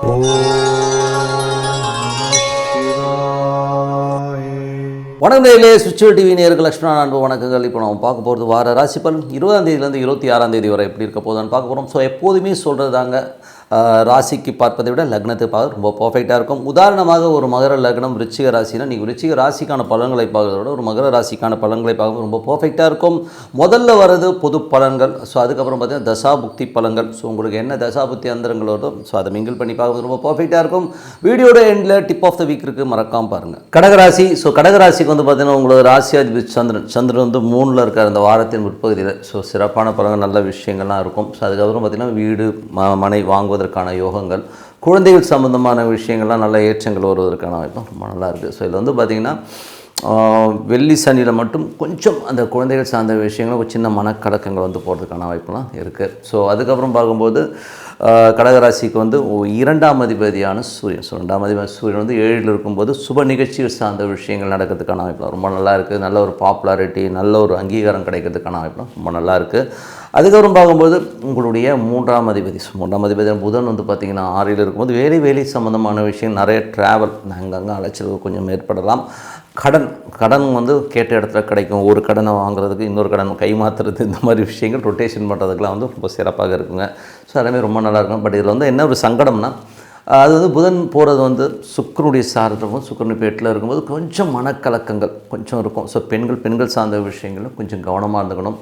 வணக்கம் நேயர்களே, சுவிட்ச் டிவி நேயர்கள் லட்சுமணன் அன்பு வணக்கங்கள். இப்போ நம்ம பார்க்க போகிறது வார ராசி பலன் 20ஆம் தேதியிலேருந்து 26ஆம் தேதி வரை எப்படி இருக்க போதுன்னு பார்க்க போகிறோம். ஸோ எப்போதுமே சொல்கிறது தாங்க, ராசிக்கு பார்ப்பதை விட லக்னத்தை பார்க்க ரொம்ப பர்ஃபெக்டாக இருக்கும். உதாரணமாக ஒரு மகர லக்னம் விருச்சிக ராசினா நீங்கள் விருச்சிக ராசிக்கான பலன்களை பார்க்கறத விட ஒரு மகர ராசிக்கான பலன்களை பார்க்க ரொம்ப பர்ஃபெக்டாக இருக்கும். முதல்ல வர்றது பொது பலன்கள். ஸோ அதுக்கப்புறம் பார்த்தீங்கன்னா தசாபுக்தி பலன்கள். ஸோ உங்களுக்கு என்ன தசாபுக்தி அந்தரங்கள் வருதோ ஸோ அதை மிங்கிள் பண்ணி பார்க்குறது ரொம்ப பர்ஃபெக்டாக இருக்கும். வீடியோட எண்டில் டிப் ஆஃப் த வீக் இருக்குது, மறக்காமல் பாருங்கள். கடகராசி. ஸோ கடகராசிக்கு வந்து பார்த்தீங்கன்னா உங்களோட ராசியாதிபதி சந்திரன் வந்து 3ல் இருக்கார் இந்த வாரத்தின் முற்பகுதியில். ஸோ சிறப்பான பலன்கள், நல்ல விஷயங்கள்லாம் இருக்கும். ஸோ அதுக்கப்புறம் பார்த்தீங்கன்னா வீடு மனை வாங்குவதற்கான யோகங்கள், குழந்தைகள் சம்பந்தமான விஷயங்கள்லாம் நல்ல ஏற்றங்கள் வருவதற்கான வாய்ப்பும் ரொம்ப நல்லா இருக்குது. ஸோ இதில் வந்து பார்த்திங்கன்னா வெள்ளி சனியில் மட்டும் கொஞ்சம் அந்த குழந்தைகள் சார்ந்த விஷயங்களும் ஒரு சின்ன மனக்கலக்கங்கள் வந்து போகிறதுக்கான வாய்ப்புலாம் இருக்குது. ஸோ அதுக்கப்புறம் பார்க்கும்போது கடகராசிக்கு வந்து 2ஆம் அதிபதியான சூரியன். ஸோ 2ஆம் அதிபதி சூரியன் வந்து 7ல் இருக்கும்போது சுப நிகழ்ச்சிகள் சார்ந்த விஷயங்கள் நடக்கிறதுக்கான வாய்ப்புலாம் ரொம்ப நல்லா இருக்குது. நல்ல ஒரு பாப்புலாரிட்டி, நல்ல ஒரு அங்கீகாரம் கிடைக்கிறதுக்கான வாய்ப்புலாம் ரொம்ப நல்லா இருக்குது. அதுக்கப்புறம் பார்க்கும்போது உங்களுடைய 3ஆம் அதிபதி, 3ஆம் அதிபதி புதன் வந்து பார்த்திங்கன்னா 6ல் இருக்கும்போது வேலை சம்மந்தமான விஷயம், நிறைய ட்ராவல், அங்கங்கே அலைச்சல் கொஞ்சம் ஏற்படலாம். கடன் வந்து கேட்ட இடத்துல கிடைக்கும். ஒரு கடனை வாங்குறதுக்கு இன்னொரு கடன் கைமாற்றுறது, இந்த மாதிரி விஷயங்கள் ரொட்டேஷன் பண்ணுறதுக்கெலாம் வந்து ரொம்ப சிறப்பாக இருக்குங்க. ஸோ எல்லாமே ரொம்ப நல்லாயிருக்கும். பட் இதில் வந்து என்ன ஒரு சங்கடம்னா, அது வந்து புதன் போகிறது வந்து சுக்கிரனுடைய சாரத்துக்கும் சுக்கிரனுடைய பேட்டில் இருக்கும்போது கொஞ்சம் மனக்கலக்கங்கள் கொஞ்சம் இருக்கும். ஸோ பெண்கள் சார்ந்த விஷயங்களும் கொஞ்சம் கவனமாக இருந்துக்கணும்.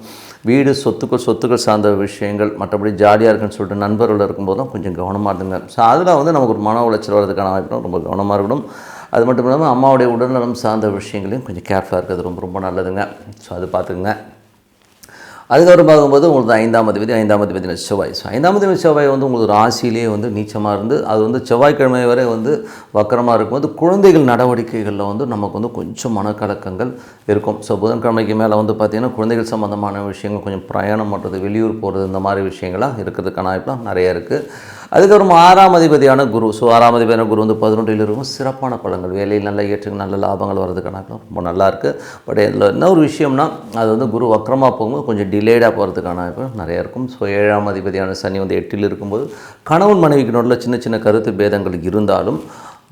வீடு சொத்துக்கள் சார்ந்த விஷயங்கள், மற்றபடி ஜாலியாக இருக்குன்னு சொல்லிட்டு நண்பர்கள் இருக்கும்போதும் கொஞ்சம் கவனமாக இருந்துங்க. ஸோ அதில் வந்து நமக்கு ஒரு மன உளைச்சல் வர்றதுக்கான வாய்ப்பும் ரொம்ப கவனமாக இருக்கணும். அது மட்டும் இல்லாமல் அம்மாவுடைய உடல்நலம் சார்ந்த விஷயங்களையும் கொஞ்சம் கேர்ஃபுல்லாக இருக்கிறது ரொம்ப நல்லதுங்க. ஸோ அது பார்த்துக்குங்க. அதுக்கப்புறம் பார்க்கும்போது உங்களுக்கு 5ஆம் அதிபதி செவ்வாய். ஸோ 5ஆம் அதிபதி செவ்வாய் வந்து உங்களுக்கு ராசியிலே வந்து நீச்சமாக இருந்து அது வந்து செவ்வாய்க்கிழமை வரை வந்து வக்கரமாக இருக்கும்போது குழந்தைகள் நடவடிக்கைகளில் வந்து நமக்கு வந்து கொஞ்சம் மனக்கலக்கங்கள் இருக்கும். ஸோ புதன்கிழமைக்கு மேலே வந்து பார்த்திங்கன்னா குழந்தைகள் சம்மந்தமான விஷயங்கள், கொஞ்சம் பிரயாணம் பண்ணுறது, வெளியூர் போகிறது, இந்த மாதிரி விஷயங்கள்லாம் இருக்கிறதுக்கான வாய்ப்புலாம் நிறையா இருக்குது. அதுக்கப்புறம் 6ஆம் அதிபதியான குரு. ஸோ 6ஆம் அதிபதியான குரு வந்து 11ல் இருக்கும். சிறப்பான பலன்கள், வேலையில் நல்ல ஏற்றங்கள், நல்ல லாபங்கள் வர்றதுக்கான ரொம்ப நல்லாயிருக்கு. பட் இதில் என்ன ஒரு விஷயம்னா, அது வந்து குரு வக்கரமாக போகும்போது கொஞ்சம் டிலேடாக போகிறதுக்கான வாய்ப்பு நிறையா இருக்கும். ஸோ 7ஆம் அதிபதியான சனி வந்து 8ல் இருக்கும்போது கணவன் மனைவிக்கு நடுவில் சின்ன கருத்து பேதங்கள் இருந்தாலும்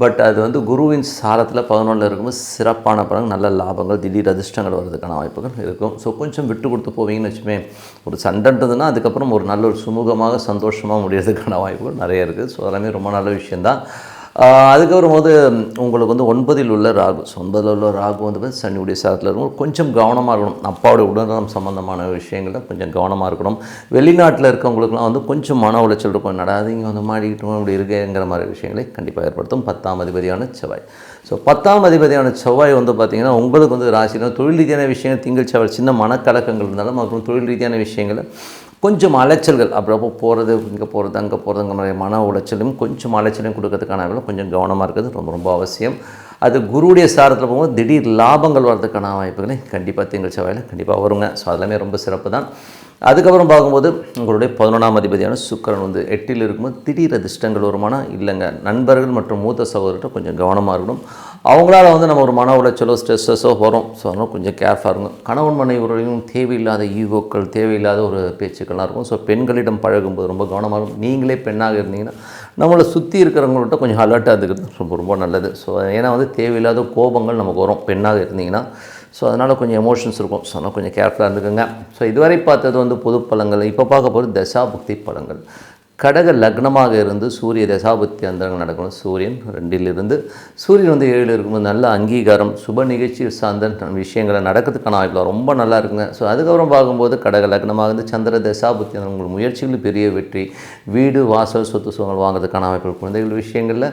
பட் அது வந்து குருவின் சாரத்தில் 11ல் இருக்கும்போது சிறப்பான பலன், நல்ல லாபங்கள், திடீர் அதிர்ஷ்டங்கள் வர்றதுக்கான வாய்ப்புகள் இருக்கும். ஸோ கொஞ்சம் விட்டு கொடுத்து போவீங்கன்னு வச்சுமே, ஒரு சண்டைன்றதுன்னா அதுக்கப்புறம் ஒரு நல்ல ஒரு சுமூகமாக சந்தோஷமாக முடியறதுக்கான வாய்ப்புகள் நிறைய இருக்குது. ஸோ அதெல்லாமே ரொம்ப நல்ல விஷயந்தான். அதுக்கப்புறம் போது உங்களுக்கு வந்து 9ல் உள்ள ராகு. ஸோ 9ல் உள்ள ராகு வந்து சனியுடைய சாரத்தில் இருக்கும். கொஞ்சம் கவனமாக இருக்கணும். அப்பாவுடைய உடல்நலம் சம்மந்தமான விஷயங்களில் கொஞ்சம் கவனமாக இருக்கணும். வெளிநாட்டில் இருக்கவங்களுக்குலாம் வந்து கொஞ்சம் மன உளைச்சல் இருக்கும். நடாது இங்கே வந்து மாடிக்கிட்டோம் இப்படி இருக்குங்கிற மாதிரி விஷயங்களை கண்டிப்பாக ஏற்படுத்தும் 10ஆம் அதிபதியான செவ்வாய். ஸோ 10ஆம் அதிபதியான செவ்வாய் வந்து பார்த்திங்கன்னா உங்களுக்கு வந்து ராசியில் தொழில் ரீதியான விஷயங்கள், திங்கள் செவ்வாய் சின்ன மனக்கலக்கங்கள் இருந்தாலும் அப்புறம் தொழில் ரீதியான விஷயங்களை கொஞ்சம் அலைச்சல்கள், அப்போ போகிறது, இங்கே போகிறது, அங்கே போகிறதுங்கிற மாதிரி மன உளைச்சலும் கொஞ்சம் அலைச்சலையும் கொடுக்கறதுக்கான கொஞ்சம் கவனமாக இருக்கிறது ரொம்ப அவசியம். அது குருவுடைய சாரத்தில் போகும்போது திடீர் லாபங்கள் வர்றதுக்கான வாய்ப்புகளை கண்டிப்பாக திங்கள் செவ்வாயில் கண்டிப்பாக வருங்க. ஸோ அதெல்லாமே ரொம்ப சிறப்பு தான். அதுக்கப்புறம் பார்க்கும்போது உங்களுடைய 11ஆம் அதிபதியான சுக்கிரன் வந்து 8ல் இருக்கும்போது திடீர் அதிர்ஷ்டங்கள் வருமானா இல்லைங்க. நண்பர்கள் மற்றும் மூத்த சகோதரர்கிட்ட கொஞ்சம் கவனமாக இருக்கணும். அவங்களால வந்து நம்ம ஒரு மன உளைச்சலோ ஸ்ட்ரெஸ்ஸோ வரும். ஸோ அதனால் கொஞ்சம் கேர்ஃபுல்லாக இருக்கும். கணவன் மனைவியோடையும் தேவையில்லாத ஈகோக்கள், தேவையில்லாத ஒரு பேச்சுக்கள்லாம் இருக்கும். ஸோ பெண்களிடம் பழகும்போது ரொம்ப கவனமாக இருக்கும். நீங்களே பெண்ணாக இருந்தீங்கன்னா நம்மளை சுற்றி இருக்கிறவங்கள்ட்ட கொஞ்சம் அலர்ட்டாக இருக்கிறது ரொம்ப நல்லது. ஸோ ஏன்னா வந்து தேவையில்லாத கோபங்கள் நமக்கு வரும் பெண்ணாக இருந்தீங்கன்னா. ஸோ அதனால் கொஞ்சம் எமோஷன்ஸ் இருக்கும். ஸோ அதனால் கொஞ்சம் கேர்ஃபுல்லாக இருந்துக்குங்க. ஸோ இதுவரை பார்த்தது வந்து பொது பலன்கள். இப்போ பார்க்க போகிறது தசாபுக்தி பலன்கள். கடக லக்னமாக இருந்து சூரிய தசாபுக்தி அந்தரங்கள் நடக்கணும். சூரியன் 2ல் இருந்து சூரியன் வந்து 7ல் இருக்கும்போது நல்ல அங்கீகாரம், சுப நிகழ்ச்சி சார்ந்த விஷயங்களை நடக்கிறதுக்கான வாய்ப்பில் ரொம்ப நல்லா இருக்குங்க. ஸோ அதுக்கப்புறம் பார்க்கும்போது கடக லக்னமாக இருந்து சந்திர தசாபுக்தி உங்கள் முயற்சிகள் பெரிய வெற்றி, வீடு வாசல் சொத்து சுகங்கள் வாங்குறதுக்கான வாய்ப்புகள், குழந்தைகள் விஷயங்களில்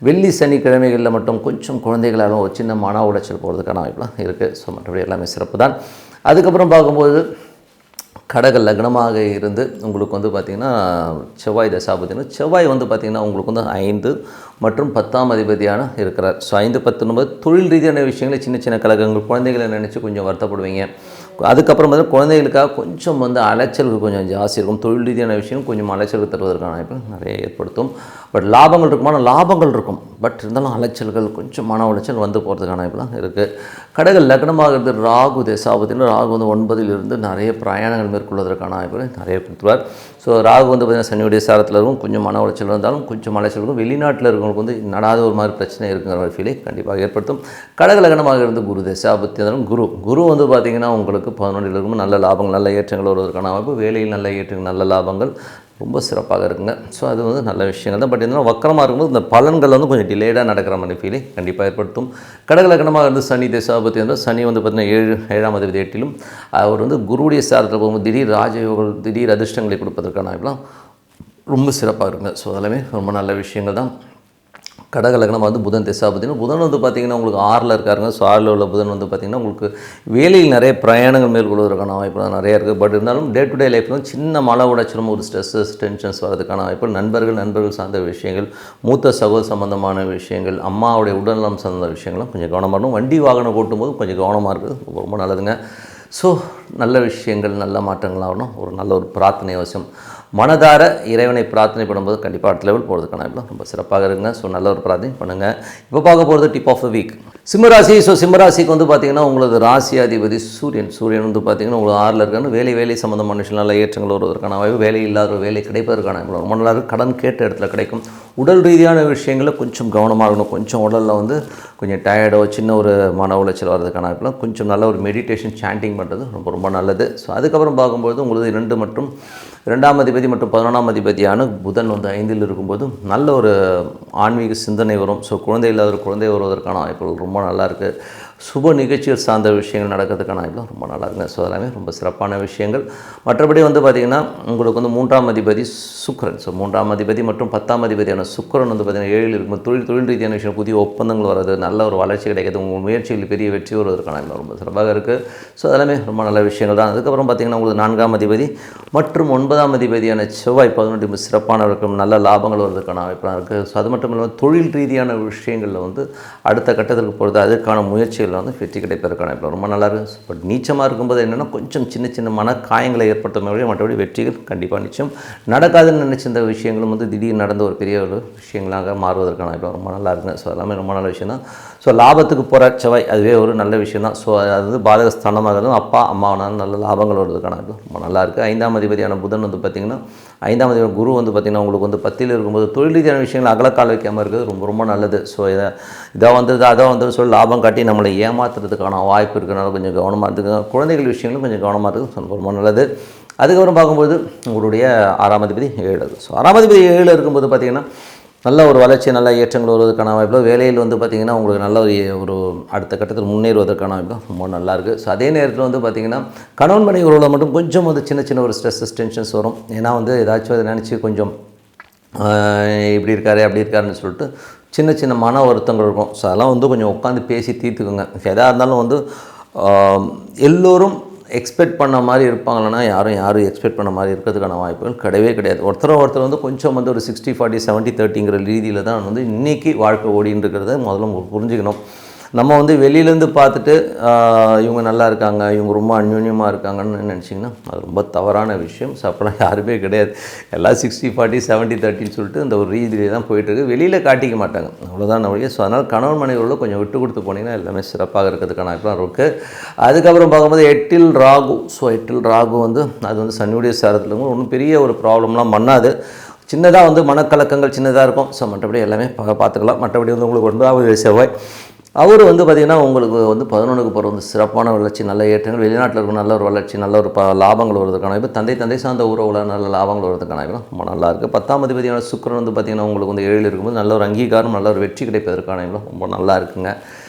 வெள்ளி சனிக்கிழமைகளில் மட்டும் கொஞ்சம் குழந்தைகளாலும் ஒரு சின்ன மன உளைச்சல் போகிறதுக்கான வாய்ப்புலாம் இருக்குது. ஸோ மற்றபடி எல்லாமே சிறப்பு தான். அதுக்கப்புறம் பார்க்கும்போது கடக லக்னமாக இருந்து உங்களுக்கு வந்து பார்த்திங்கன்னா செவ்வாய் தசாபதினா செவ்வாய் வந்து பார்த்திங்கன்னா உங்களுக்கு வந்து 5 மற்றும் 10ஆம் அதிபதியான இருக்கிறார். ஸோ 5, 10 தொழில் ரீதியான விஷயங்களை சின்ன கலகங்கள், குழந்தைகளை நினச்சி கொஞ்சம் வருத்தப்படுவீங்க. அதுக்கப்புறம் பார்த்தீங்கன்னா குழந்தைகளுக்காக கொஞ்சம் வந்து அலைச்சல்கள் கொஞ்சம் ஜாஸ்தி இருக்கும். தொழில் ரீதியான விஷயம் கொஞ்சம் அலைச்சல்கள் தருவதற்கான வாய்ப்பு நிறைய ஏற்படுத்தும். பட் லாபங்கள் இருக்குமான லாபங்கள் இருக்கும். பட் இருந்தாலும் அலைச்சல்கள் கொஞ்சம் மன உளைச்சல் வந்து போகிறதுக்கான வாய்ப்புலாம் இருக்குது. கடக லக்னமாகிறது ராகு தசாபத்தின்னு ராகு வந்து 9ல் நிறைய பிரயாணங்கள் மேற்கொள்வதற்கான வாய்ப்புகள் நிறைய கொடுத்துருவார். ஸோ ராகு வந்து பார்த்திங்கன்னா சனியுடைய சாரத்தில் இருக்கும். கொஞ்சம் மன உளைச்சல் இருந்தாலும் கொஞ்சம் அலைச்சல் இருக்கும். வெளிநாட்டில் இருக்கிறவங்களுக்கு வந்து நடாத ஒரு மாதிரி பிரச்சனை இருக்குங்கிற ஒரு ஃபீலை கண்டிப்பாக ஏற்படுத்தும். கடக லக்னமாக இருந்து குரு தசாபத்தி இருந்தாலும் குரு வந்து பார்த்திங்கன்னா உங்களுக்கு 11ல் இருக்கும். நல்ல லாபங்கள் நல்ல ஏற்றங்கள் வருவதற்கான வாய்ப்பு, வேலையில் நல்ல ஏற்றங்கள் நல்ல லாபங்கள் ரொம்ப சிறப்பாக இருக்குங்க. ஸோ அது வந்து நல்ல விஷயங்கள் தான். பட் இருந்தாலும் வக்கரமாக இருக்கும்போது இந்த பலன்கள் வந்து கொஞ்சம் டிலேடாக நடக்கிற மாதிரி ஃபீலை கண்டிப்பாக ஏற்படுத்தும். கடக லக்னமாக இருந்து சனி தசாபத்தி இருந்தால் சனி வந்து பார்த்திங்கன்னா 7ஆம் அதிபதி 8லும் அவர் வந்து குருவுடைய சாரத்தில் போகும்போது திடீர் ராஜயோகம் திடீர் அதிர்ஷ்டங்களை கொடுப்பதற்கான வாய்ப்புலாம் ரொம்ப சிறப்பாக இருக்குங்க. ஸோ அதெல்லாமே ரொம்ப நல்ல விஷயங்கள் தான். கடக லக்னம் வந்து புதன் தசாபத்தினா புதன் வந்து பார்த்திங்கன்னா உங்களுக்கு 6ல் இருக்காருங்க. ஸோ 6ல் உள்ள புதன் வந்து பார்த்திங்கன்னா உங்களுக்கு வேலையில் நிறைய பிரயாணங்கள் மேற்கொள்வதற்கான வாய்ப்புலாம் நிறையா இருக்குது. பட் இருந்தாலும் டே டு டே லைஃப்பில் வந்து சின்ன மன உடைச்சலும் ஒரு ஸ்ட்ரெஸ்ஸஸ் டென்ஷன்ஸ் வரதுக்கான வாய்ப்பு, நண்பர்கள் சார்ந்த விஷயங்கள், மூத்த சகோதர சம்பந்தமான விஷயங்கள், அம்மாவுடைய உடல்நலம் சார்ந்த விஷயங்களும் கொஞ்சம் கவனமாக இருக்கணும். வண்டி வாகனம் ஓட்டும்போது கொஞ்சம் கவனமாக இருக்குது, ரொம்ப நல்லதுங்க. ஸோ நல்ல விஷயங்கள் நல்ல மாற்றங்கள் ஆகணும். ஒரு நல்ல ஒரு பிரார்த்தனை அவசியம். மனதார இறைவனை பிரார்த்தனை பண்ணும்போது கண்டிப்பாக அடுத்த லெவல் போகிறதுக்கான வாய்ப்பு ரொம்ப சிறப்பாக இருக்குங்க. ஸோ நல்ல ஒரு பிரார்த்தனை பண்ணுங்கள். இப்போ பார்க்க போகிறது டிப் ஆஃப் த வீக் சிம்மராசி. ஸோ சிம்மராசிக்கு வந்து பார்த்திங்கன்னா உங்களுக்கு ராசி அதிபதி சூரியன் வந்து பார்த்திங்கன்னா உங்களுக்கு 6ல் இருக்கான்னு வேலை சம்மந்தமான விஷயம் நல்ல ஏற்றங்கள் வருவதற்கான வாய்ப்பு, வேலை இல்லாத வேலை கிடைப்பதற்கான வாய்ப்பு ரொம்ப நல்லா இருக்குது. கடன் கேட்ட இடத்துல கிடைக்கும். உடல் ரீதியான விஷயங்களில் கொஞ்சம் கவனமாக இருக்கணும். கொஞ்சம் உடலில் வந்து கொஞ்சம் டயர்டோ சின்ன ஒரு மன உளைச்சல் வர்றதுக்கான வாய்ப்புலாம் கொஞ்சம் நல்ல ஒரு மெடிடேஷன் சாண்டிங் பண்ணுறது ரொம்ப நல்லது. ஸோ அதுக்கப்புறம் பார்க்கும்போது உங்களுக்கு 2 மற்றும் 2ஆம் அதிபதி மற்றும் 11ஆம் அதிபதியான புதன் வந்து 5ல் இருக்கும்போது நல்ல ஒரு ஆன்மீக சிந்தனை வரும். ஸோ குழந்தை இல்லாத குழந்தை வருவதற்கான வாய்ப்புகள் ரொம்ப நல்லாயிருக்கு. சுப நிகழ்ச்சிகள் சார்ந்த விஷயங்கள் நடக்கிறதுக்கான வாய்ப்புலாம் ரொம்ப நல்லா இருக்குங்க. ஸோ அதெல்லாமே ரொம்ப சிறப்பான விஷயங்கள். மற்றபடி வந்து பார்த்திங்கன்னா உங்களுக்கு வந்து 3ஆம் அதிபதி சுக்கிரன். ஸோ 3ஆம் அதிபதி மற்றும் 10ஆம் அதிபதியான சுக்கிரன் வந்து பார்த்திங்கன்னா 7ல் இருக்கும்போது தொழில் ரீதியான விஷயம் புதிய ஒப்பந்தங்கள் வர்றது, நல்ல ஒரு வளர்ச்சி கிடைக்கிறது, உங்கள் முயற்சிகளில் பெரிய வெற்றி வருவதற்கான ரொம்ப சிறப்பாக இருக்குது. ஸோ அதெல்லாமே ரொம்ப நல்ல விஷயங்கள் தான். அதுக்கப்புறம் பார்த்திங்கன்னா உங்களுக்கு 4ஆம் அதிபதி மற்றும் 9ஆம் அதிபதியான செவ்வாய் 18 சிறப்பான இருக்கும். நல்ல லாபங்கள் வருவதற்கான வாய்ப்புலாம் இருக்குது. ஸோ அது மட்டும் இல்லாமல் தொழில் ரீதியான விஷயங்களில் வந்து அடுத்த கட்டத்திற்கு போகிறது அதற்கான முயற்சிகள் வந்து வெற்றி கிடைப்பதற்கான இப்போ ரொம்ப நல்லா இருக்குது. பட் நீச்சமாக இருக்கும்போது என்னென்னா கொஞ்சம் சின்ன மன காயங்களை ஏற்படுத்தும் மற்றபடி வெற்றிகள் கண்டிப்பாக நிச்சயம் நடக்காதுன்னு நினச்சிருந்த விஷயங்களும் வந்து திடீர்னு நடந்த ஒரு பெரிய ஒரு விஷயங்களாக மாறுவதற்கான இப்போ ரொம்ப நல்லா இருக்குங்க. ஸோ எல்லாமே ரொம்ப நல்ல விஷயம் தான். ஸோ லாபத்துக்கு போகிற செவ்வாய் அதுவே ஒரு நல்ல விஷயம் தான். ஸோ அது பாதகஸ்தானமாக இருந்தாலும் அப்பா அம்மாவனாலும் நல்ல லாபங்கள் வருவதற்கான ரொம்ப நல்லா இருக்குது. 5ஆம் அதிபதியான புதன் வந்து பார்த்திங்கன்னா 5ஆம் அதிபதி குரு வந்து பார்த்திங்கன்னா உங்களுக்கு வந்து 10ல் இருக்கும்போது தொழில் ரீதியான விஷயங்கள் அகலக்கால் வைக்காமல் இருக்கிறது ரொம்ப நல்லது. ஸோ இதை வந்து சொல்லி லாபம் காட்டி நம்மளை ஏமாத்துறதுக்கான வாய்ப்பு இருக்கிறனால கொஞ்சம் கவனமாக இருக்குங்க. குழந்தைகள் விஷயங்களும் கொஞ்சம் கவனமாக இருக்குது, ரொம்ப நல்லது. அதுக்கப்புறம் பார்க்கும்போது உங்களுடைய 6ஆம் அதிபதி 7. ஸோ 6ஆம் அதிபதி 7ல் இருக்கும்போது பார்த்திங்கன்னா நல்ல ஒரு வளர்ச்சி நல்ல ஏற்றங்கள் வருவதற்கான வாய்ப்பு, வேலையில் வந்து பார்த்திங்கன்னா உங்களுக்கு நல்ல ஒரு அடுத்த கட்டத்தில் முன்னேறுவதற்கான வாய்ப்பு ரொம்ப நல்லாயிருக்கு. ஸோ அதே நேரத்தில் வந்து பார்த்திங்கன்னா கணவன் மனைவி உறவுல மட்டும் கொஞ்சம் வந்து சின்ன ஒரு ஸ்ட்ரெஸ்ஸஸ் டென்ஷன்ஸ் வரும். ஏன்னா வந்து ஏதாச்சும் அதை நினச்சி கொஞ்சம் இப்படி இருக்காரு அப்படி இருக்காருன்னு சொல்லிட்டு சின்ன மன வருத்தங்கள் இருக்கும். ஸோ அதெல்லாம் வந்து கொஞ்சம் உட்காந்து பேசி தீர்த்துக்குங்க. எதாக இருந்தாலும் வந்து எல்லோரும் எக்ஸ்பெக்ட் பண்ண மாதிரி இருப்பாங்களன்னா யாரும் எக்ஸ்பெக்ட் பண்ண மாதிரி இருக்கிறதுக்கான வாய்ப்புகள் கிடையாது. ஒருத்தர் வந்து கொஞ்சம் வந்து ஒரு 60-40 70-30ங்கிற ரீதியில் தான் வந்து இன்றைக்கி வாழ்க்கை ஓடின்னு இருக்கிறத முதல்ல புரிஞ்சுக்கணும். நம்ம வந்து வெளியிலேருந்து பார்த்துட்டு இவங்க நல்லா இருக்காங்க, இவங்க ரொம்ப அந்யோன்யமாக இருக்காங்கன்னு நினச்சிங்கன்னா அது ரொம்ப தவறான விஷயம். ஸோ அப்போலாம் யாருமே கிடையாது. எல்லாம் 60-40 70-30ன்னு சொல்லிட்டு இந்த ஒரு ரீதியிலே தான் போயிட்டுருக்கு. வெளியில் காட்டிக்க மாட்டாங்க, அவ்வளோதான் நம்மளுடைய. ஸோ அதனால் கணவன் மனைவியோட கொஞ்சம் விட்டு கொடுத்து போனீங்கன்னா எல்லாமே சிறப்பாக இருக்கிறதுக்கான வாய்ப்புலாம் இருக்குது. அதுக்கப்புறம் பார்க்கும்போது 8ல் ராகு. ஸோ 8ல் ராகு வந்து அது வந்து சனியுடைய சாரத்தில் ஒன்றும் பெரிய ஒரு ப்ராப்ளம்லாம் பண்ணாது. சின்னதாக வந்து மனக்கலக்கங்கள் சின்னதாக இருக்கும். ஸோ மற்றபடி எல்லாமே பார்த்துக்கலாம். மற்றபடி வந்து உங்களுக்கு 9ஆவது செவ்வாய் அவர் வந்து பார்த்திங்கன்னா உங்களுக்கு வந்து 11க்கு போகிற வந்து சிறப்பான வளர்ச்சி நல்ல ஏற்றங்கள், வெளிநாட்டில் இருக்கும் நல்ல ஒரு வளர்ச்சி நல்ல ஒரு லாபங்கள் வருவதற்கான இப்போ தந்தை சார்ந்த உறவுல நல்ல லாபங்கள் வருவதற்கான ரொம்ப நல்லாயிருக்கு. 10ஆம் அதிபதியான சுக்கிரன் வந்து பார்த்திங்கன்னா உங்களுக்கு வந்து 7ல் இருக்கும்போது நல்ல ஒரு அங்கீகாரம் நல்ல ஒரு வெற்றி கிடைப்பதற்கான ரொம்ப நல்லா இருக்குங்க.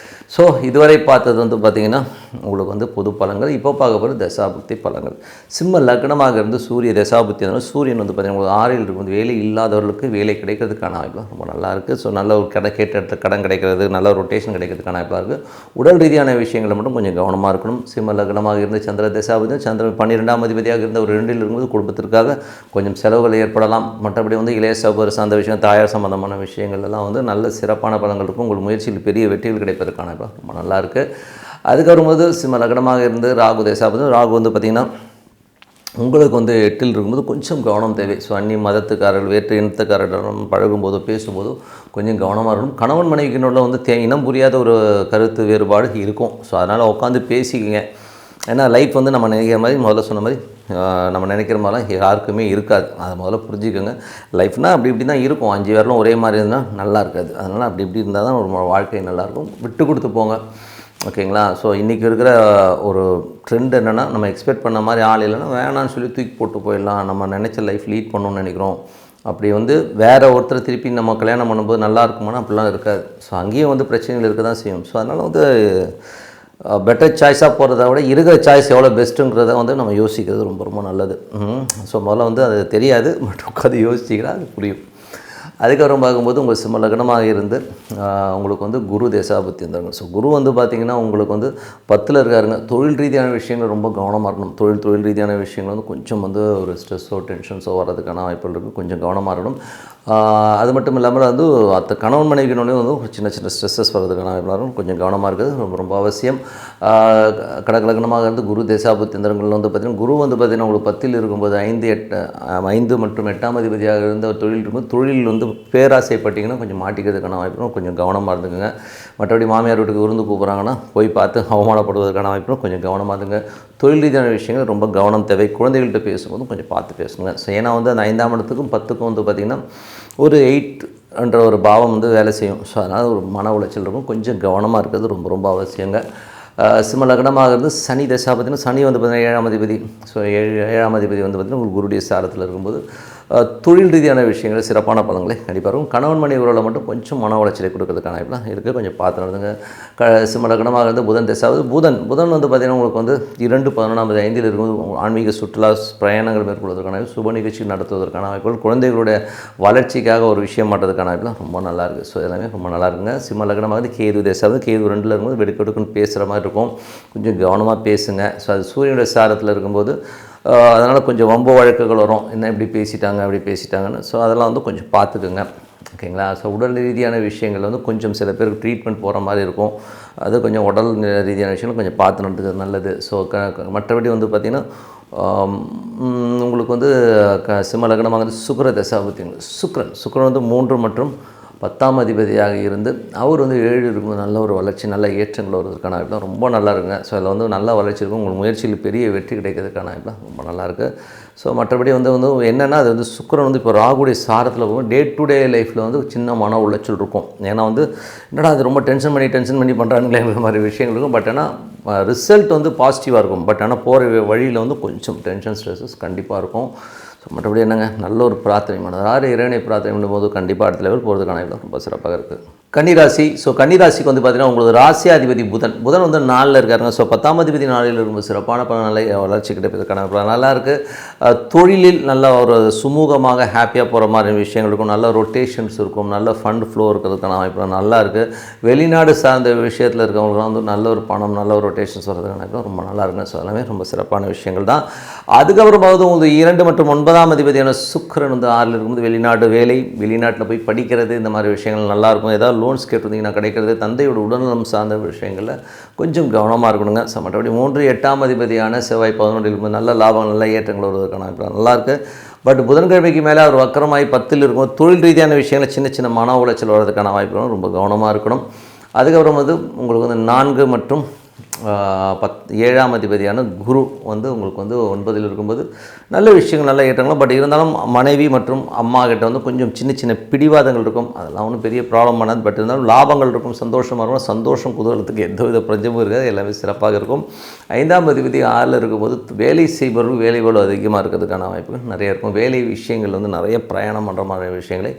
ஸோ இதுவரை பார்த்தது வந்து பார்த்திங்கன்னா உங்களுக்கு வந்து பொது பலன்கள். இப்போ பார்க்க போகிற தசாபுக்தி பலன்கள். சிம்ம லக்னமாக இருந்து சூரிய தசாபுக்தி இருந்தாலும் சூரியன் வந்து பார்த்திங்கன்னா உங்களுக்கு 6ல் இருக்கும் வேலை இல்லாதவர்களுக்கு வேலை கிடைக்கிறதுக்கான வாய்ப்பு ரொம்ப நல்லா இருக்குது. ஸோ நல்ல ஒரு கேட்ட இடத்துல கடன் கிடைக்கிறது நல்ல ஒரு ரொட்டேஷன் கிடைக்கிறதுக்கான வாய்ப்பாக இருக்குது. உடல் ரீதியான விஷயங்களை மட்டும் கொஞ்சம் கவனமாக இருக்கணும். சிம்ம லக்னமாக இருந்து சந்திர தசாபுக்தி சந்திரன் 12ஆம் அதிபதியாக இருந்த ஒரு 2ல் இருக்கும்போது குடும்பத்திற்காக கொஞ்சம் செலவுகள் ஏற்படலாம். மற்றபடி வந்து இளைய சகோதர சார்ந்த விஷயம் தாயார் சம்பந்தமான விஷயங்கள் எல்லாம் வந்து நல்ல சிறப்பான பலன்கள் இருக்கும். உங்கள் முயற்சியில் பெரிய வெற்றிகள் கிடைப்பதற்கான ரொம்ப நல்லா இருக்குது. அதுக்கு வரும்போது சிம்ம லக்னமாக இருந்து ராகு தேசாபதி. ராகு வந்து பார்த்திங்கன்னா உங்களுக்கு வந்து 8ல் இருக்கும்போது கொஞ்சம் கவனம் தேவை. ஸோ அந்நிய மதத்துக்காரர்கள் வேற்று இனத்துக்காரர்களிடம் பழகும்போதோ பேசும்போதோ கொஞ்சம் கவனமாக இருக்கணும். கணவன் மனைவிக்கினோட வந்து இனம் புரியாத ஒரு கருத்து வேறுபாடு இருக்கும். ஸோ அதனால் உட்காந்து பேசிக்கங்க. ஏன்னா லைஃப் வந்து நம்ம நினைக்கிற மாதிரி முதல்ல சொன்ன மாதிரி நம்ம நினைக்கிற மாதிரிலாம் யாருக்குமே இருக்காது. அதை முதல்ல புரிஞ்சுக்கோங்க. லைஃப்னால் அப்படி இப்படி தான் இருக்கும். 5 பேரிலும் ஒரே மாதிரி இருந்தால் நல்லா இருக்காது. அதனால் அப்படி இப்படி இருந்தால் தான் ஒரு வாழ்க்கை நல்லாயிருக்கும். விட்டு கொடுத்து போங்க. ஓகேங்களா? ஸோ இன்றைக்கி இருக்கிற ஒரு ட்ரெண்ட் என்னென்னா, நம்ம எக்ஸ்பெக்ட் பண்ண மாதிரி ஆள் இல்லைன்னா வேணான்னு சொல்லி தூக்கி போட்டு போயிடலாம். நம்ம நினச்ச லைஃப் லீட் பண்ணணும்னு நினைக்கிறோம். அப்படி வந்து வேறு ஒருத்தர் திருப்பி நம்ம கல்யாணம் பண்ணும்போது நல்லா இருக்குமானா அப்படிலாம் இருக்காது. ஸோ அங்கேயும் வந்து பிரச்சனைகள் இருக்க தான் செய்யும். ஸோ அதனால் வந்து பெட்டர் சாய்ஸாக போகிறத விட இருக்கிற சாய்ஸ் எவ்வளோ பெஸ்ட்டுங்கிறத வந்து நம்ம யோசிக்கிறது ரொம்ப ரொம்ப நல்லது. ஸோ முதல்ல வந்து அது தெரியாது, பட் உட்காந்து யோசிச்சிங்கன்னா அது புரியும். அதுக்கப்புறம் பார்க்கும்போது உங்கள் சிம்ம லக்னமாக இருந்து உங்களுக்கு வந்து குரு தேசாபுத்தி இருந்தாங்க. ஸோ குரு வந்து பார்த்திங்கன்னா உங்களுக்கு வந்து 10ல் இருக்காருங்க. தொழில் ரீதியான விஷயங்கள் ரொம்ப கவனமாக இருக்கணும். தொழில் ரீதியான விஷயங்கள் வந்து கொஞ்சம் வந்து ஒரு ஸ்ட்ரெஸ்ஸோ டென்ஷன்ஸோ வர்றதுக்கான வாய்ப்புகள் இருக்குது. கொஞ்சம் கவனமாக இருக்கணும். அது மட்டும் இல்லாமல் வந்து கணவன் மனைவினோடனே வந்து சின்ன சின்ன ஸ்ட்ரெஸ்ஸஸ் வர்றதுக்கான வாய்ப்புகள் இருக்கும். கொஞ்சம் கவனமாக இருக்கிறது ரொம்ப ரொம்ப அவசியம். கடகலக்னமாக இருந்து குரு தேசாபுத்தி இந்திரங்கள் வந்து பார்த்திங்கன்னா குரு வந்து பார்த்திங்கன்னா உங்களுக்கு 10ல் இருக்கும்போது 5 மற்றும் 8ஆம் அதிபதியாக இருந்த தொழில் இருக்கும்போது தொழில் வந்து பேராசைப்பட்டிங்கன்னா கொஞ்சம் மாட்டிக்கிறதுக்கான வாய்ப்பும். கொஞ்சம் கவனமாக இருந்துக்குங்க. மற்றபடி மாமியார் வீட்டுக்கு விருந்து கூப்பிட்றாங்கன்னா போய் பார்த்து அவமானப்படுவதற்கான வாய்ப்பும். கொஞ்சம் கவனமாக இருந்துங்க. தொழில் ரீதியான விஷயங்கள் ரொம்ப கவனம் தேவை. குழந்தைகள்கிட்ட பேசும்போதும் கொஞ்சம் பார்த்து பேசுங்க. ஸோ ஏன்னா வந்து அந்த 5ஆம் இடத்துக்கும் 10க்கும் வந்து பார்த்திங்கன்னா ஒரு 8 ஒரு பாவம் வந்து வேலை செய்யும். ஸோ அதனால் ஒரு மன உளைச்சல் இருக்கும். கொஞ்சம் கவனமாக இருக்கிறது ரொம்ப ரொம்ப அவசியங்க. சிம்ம லக்னமாக இருந்து சனி தசாபதினா சனி வந்து பார்த்திங்கன்னா 7ஆம் அதிபதி. ஸோ 7ஆம் அதிபதி வந்து பார்த்திங்கன்னா உங்களுக்கு குருடைய சாரத்தில் இருக்கும்போது தொழில் ரீதியான விஷயங்கள் சிறப்பான பலன்களை கண்டிப்பாக இருக்கும். கணவன் மனைவி உறவில் மட்டும் கொஞ்சம் மன உளைச்சலை கொடுக்கறதுக்கான வாய்ப்புலாம் இருக்குது. கொஞ்சம் பார்த்து நடந்துங்க. சிம்ம லக்னமாக இருந்து புதன் தசாவது. புதன் வந்து பார்த்திங்கன்னா உங்களுக்கு வந்து 2/11 5ல் இருக்கும்போது ஆன்மீக சுற்றுலா பிரயாணங்கள் மேற்கொள்வதற்கான சுப நிகழ்ச்சி நடத்துவதற்கான வாய்ப்புகள், குழந்தைகளுடைய வளர்ச்சிக்காக ஒரு விஷயம் மாற்றதுக்கான வாய்ப்புலாம் ரொம்ப நல்லாயிருக்கு. ஸோ எல்லாமே ரொம்ப நல்லா இருக்குங்க. சிம்ம லக்னமாக இருந்து கேது தசாவது. கேது 2ல் இருக்கும்போது வெடுக்கெடுக்குன்னு பேசுகிற மாதிரி இருக்கும். கொஞ்சம் கவனமாக பேசுங்க. ஸோ அது சூரியனுடைய சாரத்தில் இருக்கும்போது அதனால் கொஞ்சம் வம்பு வழக்குகள் வரும். என்ன இப்படி பேசிட்டாங்க அப்படி பேசிட்டாங்கன்னு. ஸோ அதெல்லாம் வந்து கொஞ்சம் பார்த்துக்குங்க. ஓகேங்களா? ஸோ உடல் ரீதியான விஷயங்கள் வந்து கொஞ்சம் சில பேருக்கு ட்ரீட்மெண்ட் போகிற மாதிரி இருக்கும். அது கொஞ்சம் உடல் ரீதியான விஷயங்கள் கொஞ்சம் பார்த்து நடந்துக்கிறது நல்லது. ஸோ மற்றபடி வந்து பார்த்திங்கன்னா உங்களுக்கு வந்து சிம்ம லக்னமாக வந்து சுக்கிர தசாபுத்திங்க. சுக்கிரன் வந்து 3 மற்றும் 10ஆம் அதிபதியாக இருந்து அவர் வந்து 7 இருக்கும்போது நல்ல ஒரு வளர்ச்சி, நல்ல ஏற்றங்கள் வருவதற்கான வாய்ப்புலாம் ரொம்ப நல்லா இருக்குங்க. ஸோ அதில் வந்து நல்ல வளர்ச்சி இருக்கும். உங்கள் முயற்சியில் பெரிய வெற்றி கிடைக்கிறதுக்கான வாய்ப்புலாம் ரொம்ப நல்லாயிருக்கு. ஸோ மற்றபடி வந்து என்னென்னா அது வந்து சுக்கிரன் வந்து இப்போ ராகுடைய சாரத்தில் போகும். டே டு டே லைஃப்பில் வந்து சின்ன மன உளைச்சல் இருக்கும். ஏன்னா வந்து என்னடா அது ரொம்ப டென்ஷன் பண்ணி பண்ணுறாங்களே இந்த மாதிரி விஷயங்கள் இருக்கும். பட் ஆனால் ரிசல்ட் வந்து பாசிட்டிவாக இருக்கும். பட் ஆனால் போகிற வழியில் வந்து கொஞ்சம் டென்ஷன் ஸ்ட்ரெஸ்ஸஸ் கண்டிப்பாக இருக்கும். ஸோ மற்றபடி என்னங்க நல்ல ஒரு பிரார்த்தனை பண்ணுறது இறைவனை பிரார்த்தனை பண்ணும்போது கண்டிப்பாக அடுத்த லெவல் போகிறதுக்கான இடம் ரொம்ப சிறப்பாக இருக்குது. கன்னிராசி. ஸோ கன்னிராசிக்கு வந்து பார்த்திங்கன்னா உங்களுக்கு ராசியாதிபதி புதன் வந்து 4ல் இருக்காருங்க. ஸோ 10ஆம் அதிபதி 4ல் இருக்கும்போது சிறப்பான பலன், நல்ல வளர்ச்சி கிடைப்பதற்கான பலன் நல்லா இருக்குது. தொழிலில் நல்ல ஒரு சுமூகமாக ஹாப்பியாக போகிற மாதிரி விஷயங்கள் இருக்கும். நல்ல ரொட்டேஷன்ஸ் இருக்கும். நல்ல ஃபண்ட் ஃப்ளோ இருக்கிறதுக்கான வாய்ப்பு நல்லா இருக்குது. வெளிநாடு சார்ந்த விஷயத்தில் இருக்கவங்களுக்குலாம் வந்து நல்ல ஒரு பணம், நல்ல ஒரு ரொட்டேஷன்ஸ் வர்றதுக்கான வாய்ப்பு ரொம்ப நல்லா இருக்குங்க. ஸோ எல்லாமே ரொம்ப சிறப்பான விஷயங்கள் தான். அதுக்கப்புறமாவது உங்களுக்கு 2 மற்றும் 9ஆம் அதிபதியான சுக்கிரன் வந்து 6ல் இருக்கும்போது வெளிநாடு வேலை, வெளிநாட்டில் போய் படிக்கிறது, இந்த மாதிரி விஷயங்கள் நல்லாயிருக்கும். ஏதாவது லோன்ஸ் கேட்டிருந்தீங்கன்னா கிடைக்கிறது, தந்தையோட உடல்நலம் சார்ந்த விஷயங்களில் கொஞ்சம் கவனமாக இருக்கணுங்க. ஸோ மற்றபடி 3 8ஆம் அதிபதியான செவ்வாய் 11ல் இருக்கும்போது நல்ல லாபம், நல்ல ஏற்றங்கள் வருவதற்கான நல்லாயிருக்கு. பட் புதன்கிழமைக்கு மேலே அவர் வக்கரமாகி 10ல் இருக்கும். தொழில் ரீதியான விஷயங்கள் சின்ன சின்ன மன உளைச்சல் வர்றதுக்கான வாய்ப்புகளும் ரொம்ப கவனமாக இருக்கணும். அதுக்கப்புறம் வந்து உங்களுக்கு வந்து 4 மற்றும் 7ஆம் அதிபதியான குரு வந்து உங்களுக்கு வந்து 9ல் இருக்கும்போது நல்ல விஷயங்கள், நல்ல ஏற்றங்களும். பட் இருந்தாலும் மனைவி மற்றும் அம்மா கிட்ட வந்து கொஞ்சம் சின்ன சின்ன பிடிவாதங்கள் இருக்கும். அதெல்லாம் ஒன்றும் பெரிய ப்ராப்ளம் பண்ணாது. பட் இருந்தாலும் லாபங்கள் இருக்கும், சந்தோஷமாக இருக்கும். சந்தோஷம் குதூகலத்துக்கு எந்தவித பிரச்சனையும் இருக்காது. எல்லாமே சிறப்பாக இருக்கும். 5ஆம் அதிபதி 6ல் இருக்கும்போது வேலை செய்பவர்கள் வேலைகள் அதிகமாக இருக்கிறதுக்கான வாய்ப்புகள் நிறைய இருக்கும். வேலை விஷயங்கள் வந்து நிறைய பிரயாணம் பண்ணுற மாதிரி விஷயங்களை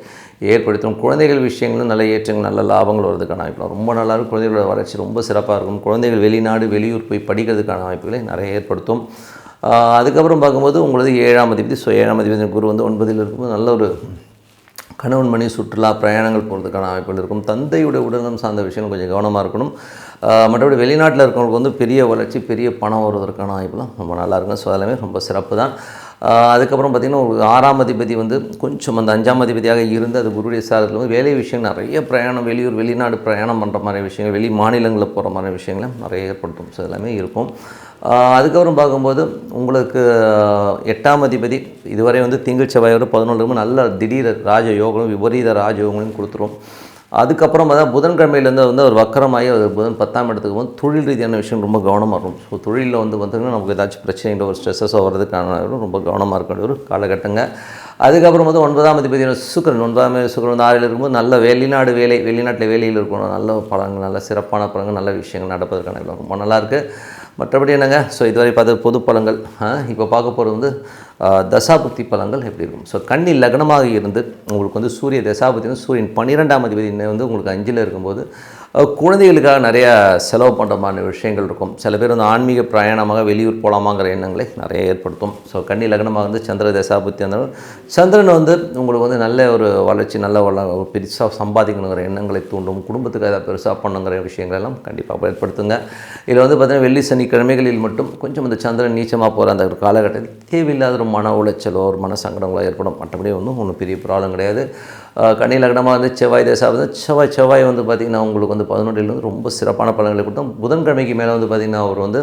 ஏற்படுத்தும். குழந்தைகள் விஷயங்களும் நல்ல ஏற்றங்கள், நல்ல லாபங்கள் வருவதற்கான வாய்ப்புகள் ரொம்ப நல்லாயிருக்கும். குழந்தைகளோட வளர்ச்சி ரொம்ப சிறப்பாக இருக்கும். குழந்தைகள் வெளிநாடு வெளியூர் போய் படிக்கிறதுக்கான வாய்ப்புகளை நிறைய ஏற்படுத்தும். அதுக்கப்புறம் பார்க்கும்போது உங்களுக்கு 7ஆம் அதிபதி. ஸோ 7ஆம் அதிபதி குரு வந்து 9ல் இருக்கும்போது நல்ல ஒரு கணவன் மணி சுற்றுலா பிரயாணங்கள் போகிறதுக்கான வாய்ப்புகள் இருக்கும். தந்தையுடைய உடல்நலம் சார்ந்த விஷயங்கள் கொஞ்சம் கவனமாக இருக்கணும். மற்றபடி வெளிநாட்டில் இருக்கிறவங்களுக்கு வந்து பெரிய வளர்ச்சி, பெரிய பணம் வருவதற்கான வாய்ப்புலாம் ரொம்ப நல்லா இருக்கும். ஸோ எல்லாமே ரொம்ப சிறப்பு தான். அதுக்கப்புறம் பார்த்திங்கன்னா ஒரு 6ஆம் அதிபதி வந்து கொஞ்சம் அந்த 5ஆம் அதிபதியாக இருந்து அது குருடைய சாரத்தில் வந்து வேலை விஷயம் நிறைய பிரயாணம், வெளியூர் வெளிநாடு பிரயாணம் பண்ணுற மாதிரி விஷயங்கள், வெளி மாநிலங்களில் போகிற மாதிரி விஷயங்களை நிறைய ஏற்படுத்தும். ஸோ எல்லாமே இருக்கும். அதுக்கப்புறம் பார்க்கும்போது உங்களுக்கு 8ஆம் அதிபதி இதுவரை வந்து திங்கள் செவ்வாயோட 11 நல்ல திடீர் ராஜயோகம், விபரீத ராஜயோகங்களையும் கொடுத்துரும். அதுக்கப்புறம் பார்த்தா புதன்கிழமையிலேருந்து வந்து அவர் வக்கரமாகி அது புதன் 10ஆம் இடத்துக்கு வந்து தொழில் ரீதியான விஷயம் ரொம்ப கவனமாக இருக்கும். ஸோ தொழிலில் வந்து பார்த்திங்கன்னா நமக்கு ஏதாச்சும் பிரச்சனைகள் ஒரு ஸ்ட்ரெஸ்ஸஸோ வர்றதுக்கான ரொம்ப கவனமாக இருக்க வேண்டிய ஒரு காலகட்டங்க. அதுக்கப்புறம் வந்து 9ஆம் அதிபதி சுக்கிரன், 9ஆம் சுக்கிரன் வந்து 6ல் இருக்கும்போது நல்ல வெளிநாடு வேலை, வெளிநாட்டில் வேலையில் இருக்கணும், நல்ல பலன்கள், நல்ல சிறப்பான பலன்கள், நல்ல விஷயங்கள் நடப்பதற்கான ரொம்ப நல்லாயிருக்கு. மற்றபடி என்னங்க, ஸோ இதுவரை பார்த்து பொது பலன்கள். இப்போ பார்க்க போகிறது வந்து தசாபுக்தி பலன்கள் எப்படி இருக்கும். ஸோ கன்னி லக்னமாக இருந்து உங்களுக்கு வந்து சூரிய தசாபுக்தி வந்து சூரியன் 12ஆம் அதிபதி வந்து உங்களுக்கு 5ல் இருக்கும்போது குழந்தைகளுக்காக நிறையா செலவு பண்ணுற மாதிரி விஷயங்கள் இருக்கும். சில பேர் வந்து ஆன்மீக பிரயாணமாக வெளியூர் போகலாமாங்கிற எண்ணங்களை நிறைய ஏற்படுத்தும். ஸோ கன்னி லக்னமாக வந்து சந்திர தசாபுக்தி இருந்தாலும் சந்திரன் வந்து உங்களுக்கு வந்து நல்ல ஒரு வளர்ச்சி, நல்ல பெருசாக சம்பாதிக்கணுங்கிற எண்ணங்களை தூண்டும், குடும்பத்துக்கு ஏதாவது பெருசாக பண்ணுங்கிற விஷயங்கள் எல்லாம் கண்டிப்பாக ஏற்படுத்துங்க. இதில் வந்து பார்த்திங்கன்னா வெள்ளி சனிக்கிழமைகளில் மட்டும் கொஞ்சம் இந்த சந்திரன் நீச்சமாக போகிற அந்த ஒரு காலகட்டத்தில் தேவையில்லாத ஒரு மன உளைச்சலோ ஒரு மன சங்கடங்களோ ஏற்படும். மற்றபடி ஒன்றும் பெரிய ப்ராப்ளம் கிடையாது. கன்னி லக்னமாக வந்து செவ்வாய் தசா வந்து செவ்வாய் வந்து பார்த்திங்கன்னா உங்களுக்கு வந்து 11ல் வந்து ரொம்ப சிறப்பான பலன்களை கொடுத்தோம். புதன்கிழமைக்கு மேலே வந்து பார்த்திங்கன்னா அவர் வந்து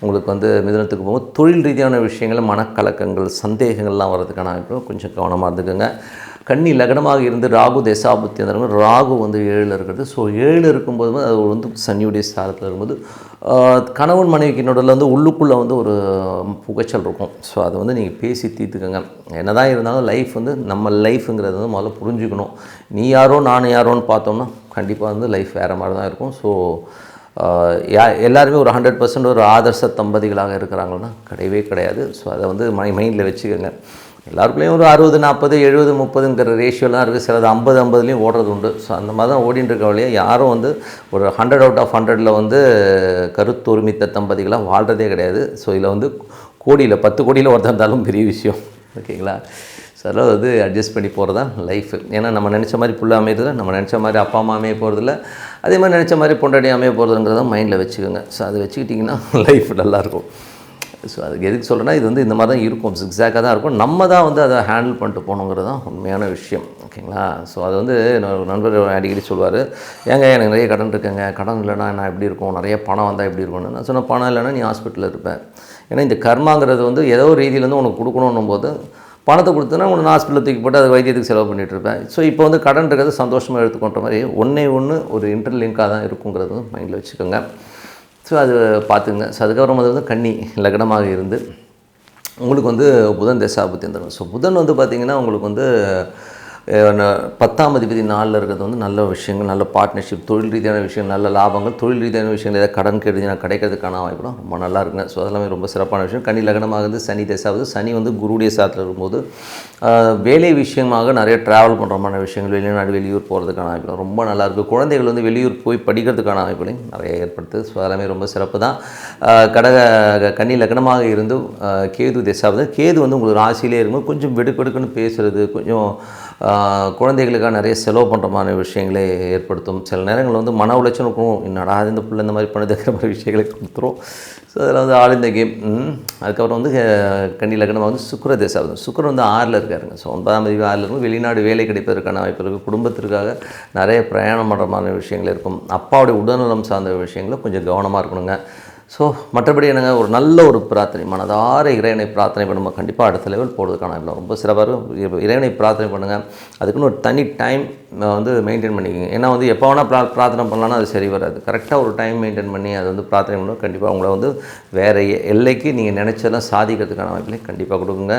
உங்களுக்கு வந்து மிதுனத்துக்கு போகும்போது தொழில் ரீதியான விஷயங்கள், மனக்கலக்கங்கள், சந்தேகங்கள்லாம் வர்றதுக்கான வாய்ப்பு, கொஞ்சம் கவனமாக இருந்துக்குங்க. கன்னி லக்னமாக இருந்து ராகு தசாபுத்தி அந்த ராகு வந்து 7ல் இருக்கிறது. ஸோ 7 இருக்கும்போது அது வந்து சனியுடைய ஸ்தானத்தில் இருக்கும்போது கணவன் மனைவிக்கு நடுவில் வந்து உள்ளுக்குள்ளே வந்து ஒரு புகைச்சல் இருக்கும். ஸோ அதை வந்து நீங்கள் பேசி தீர்த்துக்கங்க. என்ன தான் இருந்தாலும் லைஃப் வந்து நம்ம லைஃபுங்கிறது வந்து முதல்ல புரிஞ்சுக்கணும். நீ யாரோ நான் யாரோன்னு பார்த்தோம்னா கண்டிப்பாக வந்து லைஃப் வேறு மாதிரி தான் இருக்கும். ஸோ எல்லாருமே ஒரு 100% ஒரு ஆதர்ச தம்பதிகளாக இருக்கிறாங்கன்னா கிடையவே கிடையாது. ஸோ அதை வந்து மைண்டில் வச்சுக்கோங்க. எல்லாருக்குள்ளேயும் ஒரு 60-40 70-30ங்கிற ரேஷியோலாம் இருக்குது. சிலது 50-50லேயும் ஓடுறது உண்டு. ஸோ அந்த மாதிரி தான் ஓடின்னு இருக்க வழியாக யாரும் வந்து ஒரு 100 out of 100ல் வந்து கருத்தொருமித்த தம்பதிகளாக வாழ்கிறதே கிடையாது. ஸோ இதில் வந்து கோடியில் 10 கோடியில் ஒருத்தர் இருந்தாலும் பெரிய விஷயம். ஓகேங்களா? ஸோ அதெல்லாம் வந்து அட்ஜஸ்ட் பண்ணி போகிறது தான் லைஃபு. ஏன்னா நம்ம நினச்ச மாதிரி புள்ள அமையறதில்ல, நம்ம நினச்ச மாதிரி அப்பா அம்மா அமைய போகிறதில்ல, அதே மாதிரி நினச்ச மாதிரி பொண்டாட்டி அமைய போகிறதுங்கிறத மைண்டில் வச்சுக்கோங்க. ஸோ அதை வச்சுக்கிட்டிங்கன்னா லைஃப் நல்லாயிருக்கும். ஸோ அதுக்கு எதுக்கு சொல்கிறேன்னா, இது வந்து இந்த மாதிரி தான் இருக்கும், ஜிக்ஸாக்காக தான் இருக்கும். நம்ம தான் வந்து அதை ஹேண்டில் பண்ணிட்டு போகணுங்கிறது தான் உண்மையான விஷயம். ஓகேங்களா? ஸோ அது வந்து ஒரு நண்பர் அடிக்கடி சொல்லுவார், ஏங்க எனக்கு நிறைய கடன் இருக்குங்க, கடன் இல்லைனா நான் எப்படி இருக்கும், நிறைய பணம் வந்தால் எப்படி இருக்கும்னு. நான் சொன்ன பணம் இல்லைன்னா நீ ஹாஸ்பிட்டலில் இருப்பேன். ஏன்னா இந்த கர்மாங்கிறது வந்து ஏதோ ஒரு ரீதியிலேருந்து உனக்கு கொடுக்கணும் போது பணத்தை கொடுத்தனா உனக்கு ஹாஸ்பிட்டலில் தூக்கி போட்டு அது வைத்தியத்துக்கு செலவு பண்ணிகிட்டு இருப்பேன். ஸோ இப்போ வந்து கடன் இருக்கிறது சந்தோஷமாக எடுத்துக்கொண்ட மாதிரி ஒன்று ஒரு இன்டர்லிங்காக தான் இருக்குங்கிறது வந்து மைண்டில் வச்சுக்கோங்க. ஸோ அது பார்த்துங்க. ஸோ அதுக்கப்புறம் வந்து கன்னி லக்னமாக இருந்து உங்களுக்கு வந்து புதன் தசாபுத்தி தரும். ஸோ புதன் வந்து பார்த்திங்கன்னா உங்களுக்கு வந்து 10ஆம் அதிபதி 4ல் இருக்கிறது வந்து நல்ல விஷயங்கள், நல்ல பார்ட்னர்ஷிப், தொழில் ரீதியான விஷயங்கள், நல்ல லாபங்கள், தொழில் ரீதியான விஷயங்கள், ஏதாவது கடன் கெடுதினா கிடைக்கிறதுக்கான வாய்ப்புலாம் ரொம்ப நல்லா இருக்குங்க. ஸோ அதெல்லாமே ரொம்ப சிறப்பான விஷயம். கன்னி லக்னமாக இருந்து சனி தசாவது, சனி வந்து குருடைய சாத்தில் இருக்கும்போது வேலை விஷயமாக நிறைய ட்ராவல் பண்ணுற மாதிரி விஷயங்கள், வெளிநாடு வெளியூர் போகிறதுக்கான வாய்ப்புலாம் ரொம்ப நல்லாயிருக்கு. குழந்தைகள் வந்து வெளியூர் போய் படிக்கிறதுக்கான வாய்ப்புகளையும் நிறைய ஏற்படுத்துது. ஸோ அதெல்லாமே ரொம்ப சிறப்பு தான். கன்னி லக்னமாக இருந்து கேது தசாவது, கேது வந்து உங்களுக்கு ராசியிலே இருக்கும்போது கொஞ்சம் வெடுக்கெடுக்குன்னு பேசுகிறது, கொஞ்சம் குழந்தைகளுக்காக நிறைய செலவு பண்ணுற மாதிரி விஷயங்களே ஏற்படுத்தும். சில நேரங்களில் வந்து மன உளைச்சல் இருக்கும், என்னடா இந்த பிள்ளை இந்த மாதிரி பண்ணுதுங்கிற மாதிரி விஷயங்களை கொடுத்துரும். ஸோ அதில் வந்து ஆல் இந்த கேம். அதுக்கப்புறம் வந்து கன்னி லக்னமாக வந்து சுக்கிர தசாவது, சுக்கிரன் வந்து 6ல் இருக்காருங்க. ஸோ 9ஆம் தேதி 6ல் இருக்கும். வெளிநாடு வேலை கிடைப்பதற்கான வாய்ப்பு இருக்குது. குடும்பத்திற்காக நிறைய பிரயாணம் பண்ணுற மாதிரி விஷயங்கள் இருக்கும். அப்பாவுடைய உடல்நலம் சார்ந்த விஷயங்களை கொஞ்சம் கவனமாக இருக்கணுங்க. ஸோ மற்றபடி என்னங்க, ஒரு நல்ல ஒரு பிரார்த்தனை, மனதார இறைவனை பிரார்த்தனை பண்ணும்போது கண்டிப்பாக அடுத்த லெவல் போகிறதுக்கான ரொம்ப சிறப்பாக இருக்கும். இறைவனை பிரார்த்தனை பண்ணுங்கள். அதுக்குன்னு ஒரு தனி டைம் வந்து மெயின்டைன் பண்ணிக்கோங்க. ஏன்னா வந்து எப்போ வேணால் பிரார்த்தனை பண்ணலான்னா அது சரி வராது. கரெக்டாக ஒரு டைம் மெயின்டைன் பண்ணி அதை வந்து பிரார்த்தனை பண்ணுவோம். கண்டிப்பாக உங்களை வந்து வேறு எல்லைக்கு நீங்கள் நினச்சதெல்லாம் சாதிக்கிறதுக்கான வாய்ப்புகளையும் கண்டிப்பாக கொடுக்குங்க.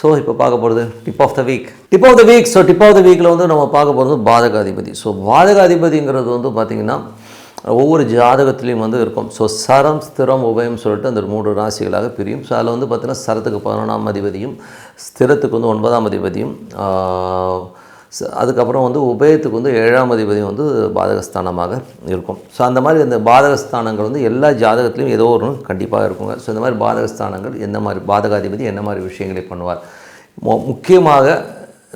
ஸோ இப்போ பார்க்க போகிறது tip of the week. So tip of the வீக்கில் வந்து நம்ம பார்க்க போகிறது பாதகாதிபதி. ஸோ பாதகாதிபதிங்கிறது வந்து பார்த்திங்கன்னா ஒவ்வொரு ஜாதகத்துலேயும் வந்து இருக்கும். ஸோ சரம், ஸ்திரம், உபயம் சொல்லிட்டு அந்த 3 ராசிகளாக பிரியும். ஸோ அதில் வந்து பார்த்திங்கன்னா சரத்துக்கு 11ஆம் அதிபதியும், ஸ்திரத்துக்கு வந்து 9ஆம் அதிபதியும், அதுக்கப்புறம் வந்து உபயத்துக்கு வந்து 7ஆம் அதிபதியும் வந்து பாதகஸ்தானமாக இருக்கும். ஸோ அந்த மாதிரி இந்த பாதகஸ்தானங்கள் வந்து எல்லா ஜாதகத்துலேயும் ஏதோ ஒரு கண்டிப்பாக இருக்குங்க. ஸோ இந்த மாதிரி பாதகஸ்தானங்கள் என்ன மாதிரி, பாதகாதிபதி என்ன மாதிரி விஷயங்களை பண்ணுவார், முக்கியமாக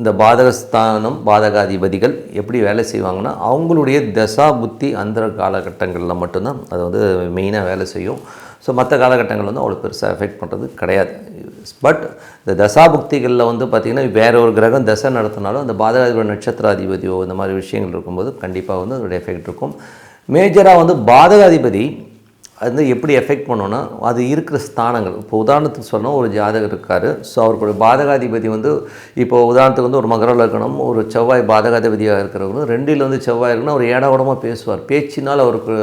இந்த பாதகஸ்தானம் பாதகாதிபதிகள் எப்படி வேலை செய்வாங்கன்னா அவங்களுடைய தசா புத்தி அந்த காலகட்டங்களில் மட்டும்தான் அது வந்து மெயினாக வேலை செய்யும். ஸோ மற்ற காலகட்டங்கள் வந்து அவ்வளோ பெருசாக எஃபெக்ட் பண்ணுறது கிடையாது. பட் இந்த தசாபுக்திகளில் வந்து பார்த்திங்கன்னா வேற ஒரு கிரகம் தசை நடத்தினாலும் அந்த பாதகாதிபதி நட்சத்திராதிபதியோ இந்த மாதிரி விஷயங்கள் இருக்கும்போது கண்டிப்பாக வந்து அதோட எஃபெக்ட் இருக்கும். மேஜராக வந்து பாதகாதிபதி அது எப்படி எஃபெக்ட் பண்ணோன்னா அது இருக்கிற ஸ்தானங்கள். இப்போ உதாரணத்துக்கு சொன்னால் ஒரு ஜாதகர் இருக்கார். ஸோ அவருடைய பாதகாதிபதி வந்து இப்போது உதாரணத்துக்கு வந்து ஒரு மகர லக்னம், ஒரு செவ்வாய் பாதகாதிபதியாக இருக்கிறவங்களும் 2ல் வந்து செவ்வாய் இருக்குன்னா அவர் ஏடாகூடமாக பேசுவார். பேச்சினால் அவருக்கு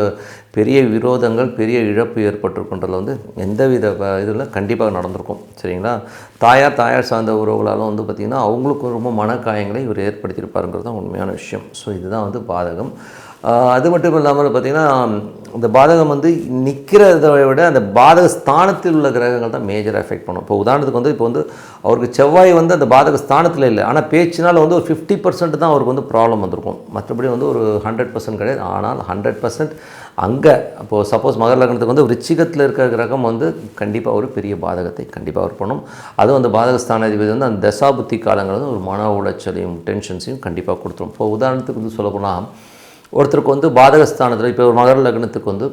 பெரிய விரோதங்கள், பெரிய இழப்பு ஏற்பட்டிருக்குன்றதில் வந்து எந்தவித இதில் கண்டிப்பாக நடந்திருக்கும். சரிங்களா? தாயார் சார்ந்த உறவுகளாலும் வந்து பார்த்திங்கன்னா அவங்களுக்கு ரொம்ப மனக்காயங்களை இவர் ஏற்படுத்தியிருப்பாருங்கிறது தான் உண்மையான விஷயம். ஸோ இதுதான் வந்து பாதகம். அது மட்டும் இல்லாமல் பார்த்திங்கன்னா இந்த பாதகம் வந்து நிற்கிறத விட அந்த பாதக ஸ்தானத்தில் உள்ள கிரகங்கள் தான் மேஜராக எஃபெக்ட் பண்ணும். இப்போ உதாரணத்துக்கு வந்து இப்போ வந்து அவருக்கு செவ்வாய் வந்து அந்த பாதக ஸ்தானத்தில் இல்லை, ஆனால் பேச்சினால் வந்து ஒரு 50% தான் அவருக்கு வந்து ப்ராப்ளம் வந்திருக்கும். மற்றபடி வந்து ஒரு 100% கிடையாது. ஆனால் 100% அங்கே இப்போது சப்போஸ் மகர லக்னத்துக்கு வந்து விருச்சிகத்தில் இருக்கிற கிரகம் வந்து கண்டிப்பாக ஒரு பெரிய பாதகத்தை கண்டிப்பாக அவர் பண்ணும். அதுவும் அந்த பாதகஸ்தானாதிபதி வந்து அந்த தசாபுத்தி காலங்கள் வந்து ஒரு மன உளைச்சலையும் டென்ஷன்ஸையும் கண்டிப்பாக கொடுத்துரும். இப்போ உதாரணத்துக்கு வந்து சொல்லப்போனால் ஒருத்தருக்கு வந்து பாதகஸ்தானத்தில் இப்போ ஒரு மகர லக்னத்துக்கு வந்து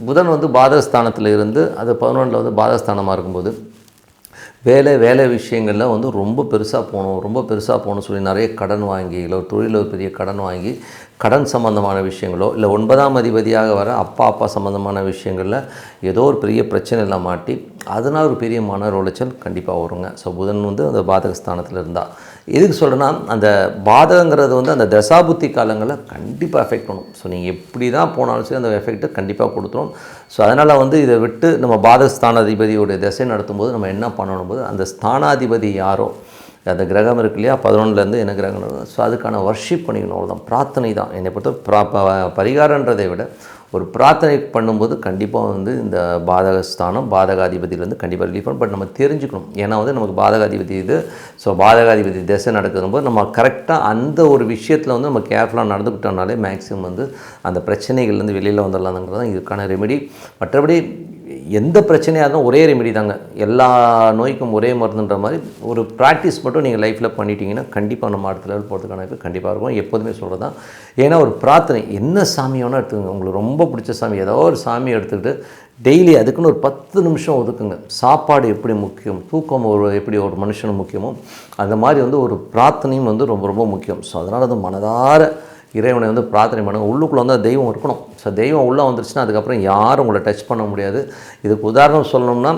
புதன் வந்து பாதகஸ்தானத்தில் இருந்து அது 11ல் வந்து பாதகஸ்தானமாக இருக்கும்போது வேலை விஷயங்களில் வந்து ரொம்ப பெருசாக போகணும்னு சொல்லி நிறைய கடன் வாங்கி, இல்லை ஒரு தொழிலில் ஒரு பெரிய கடன் வாங்கி கடன் சம்மந்தமான விஷயங்களோ, இல்லை 9ஆம் அதிபதியாக வர அப்பா சம்மந்தமான விஷயங்களில் ஏதோ ஒரு பெரிய பிரச்சனையில் மாட்டி அதனால் ஒரு பெரிய மன உளைச்சல் கண்டிப்பாக வருங்க. ஸோ புதன் வந்து அந்த பாதகஸ்தானத்தில் இருந்தால் எதுக்கு சொல்கிறேன்னா அந்த பாதகங்கிறது வந்து அந்த தசாபுத்தி காலங்களில் கண்டிப்பாக எஃபெக்ட் பண்ணும். ஸோ நீங்கள் எப்படி தான் போனாலும் சரி அந்த எஃபெக்ட்டை கண்டிப்பாக கொடுத்துரும். ஸோ அதனால் வந்து இதை விட்டு நம்ம பாதகஸ்தானாதிபதியோடைய திசை நடத்தும்போது நம்ம என்ன பண்ணணும் போது அந்த ஸ்தானாதிபதி யாரோ அந்த கிரகம் இருக்கு இல்லையா 11லேருந்து என்ன கிரகம், ஸோ அதுக்கான வர்ஷிப் பண்ணிக்கணும். அவ்வளோதான், பிரார்த்தனை தான். என்னை பொறுத்த பரிகாரன்றதை விட ஒரு பிரார்த்தனை பண்ணும்போது கண்டிப்பாக வந்து இந்த பாதகஸ்தானம் பாதகாதிபதியிலேருந்து கண்டிப்பாக ரிலீஃப் பண்ணும். பட் நம்ம தெரிஞ்சுக்கணும், ஏன்னா வந்து நமக்கு பாதகாதிபதி இது. ஸோ பாதகாதிபதி திசை நடக்கும்போது நம்ம கரெக்டாக அந்த ஒரு விஷயத்தில் வந்து நம்ம கேர்ஃபுல்லாக நடந்துக்கிட்டோம்னாலே மேக்ஸிமம் வந்து அந்த பிரச்சனைகள்லேருந்து வெளியில் வந்துடலாம்ங்கிறது தான் இதுக்கான ரெமெடி. மற்றபடி எந்த பிரச்சனையாக இருந்தாலும் ஒரே ரெமெடி தாங்க, எல்லா நோய்க்கும் ஒரே மருந்துன்ற மாதிரி ஒரு ப்ராக்டிஸ் மட்டும் நீங்கள் லைஃப்பில் பண்ணிட்டீங்கன்னா கண்டிப்பாக நம்ம அடுத்த லெவல் போகிறதுக்கான இது கண்டிப்பாக இருக்கும். எப்போதுமே சொல்கிறது தான். ஏன்னா ஒரு பிரார்த்தனை என்ன சாமி வேணால் எடுத்துக்கோங்க, உங்களுக்கு ரொம்ப பிடிச்ச சாமி ஏதோ ஒரு சாமியை எடுத்துக்கிட்டு டெய்லி அதுக்குன்னு ஒரு 10 நிமிஷம் ஒதுக்குங்க. சாப்பாடு எப்படி முக்கியம், தூக்கம் எப்படி ஒரு மனுஷனுக்கு முக்கியமோ அந்த மாதிரி வந்து ஒரு பிரார்த்தனையும் வந்து ரொம்ப ரொம்ப முக்கியம். ஸோ அதனால் அது மனதார இறைவனை வந்து பிரார்த்தனை பண்ணுங்கள். உள்ளுக்குள்ளே வந்து தெய்வம் இருக்கணும். ஸோ தெய்வம் உள்ளே வந்துருச்சுன்னா அதுக்கப்புறம் யாரும் உங்களை டச் பண்ண முடியாது. இதுக்கு உதாரணம் சொல்லணும்னா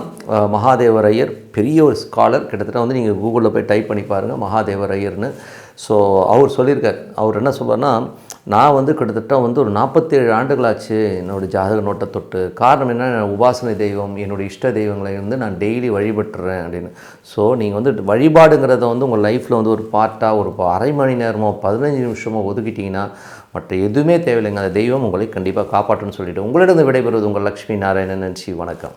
மகாதேவர் ஐயர் பெரிய ஒரு ஸ்காலர், கிட்டத்தட்ட வந்து நீங்கள் கூகுளில் போய் டைப் பண்ணி பாருங்கள் மகாதேவர் ஐயர்னு. ஸோ அவர் சொல்லியிருக்கார். அவர் என்ன சொல்வார்னா, நான் வந்து கிட்டத்தட்ட வந்து ஒரு 47 ஆண்டுகளாச்சு என்னோடய ஜாதக நோட்டை தொட்டு. காரணம் என்ன, உபாசனை தெய்வம் என்னோடய இஷ்ட தெய்வங்களை வந்து நான் டெய்லி வழிபட்டுறேன் அப்படின்னு. ஸோ நீங்கள் வந்து வழிபாடுங்கிறத வந்து உங்கள் லைஃப்பில் வந்து ஒரு பார்ட்டாக ஒரு அரை மணி நேரமோ 15 நிமிஷமோ ஒதுக்கிட்டிங்கன்னா மற்ற எதுவுமே தேவையில்லைங்க. அந்த தெய்வம் உங்களை கண்டிப்பாக காப்பாற்றுன்னு சொல்லிவிட்டு உங்களிடம் விடைபெறுவது உங்கள் லக்ஷ்மி நாராயணன். நன்றி, வணக்கம்.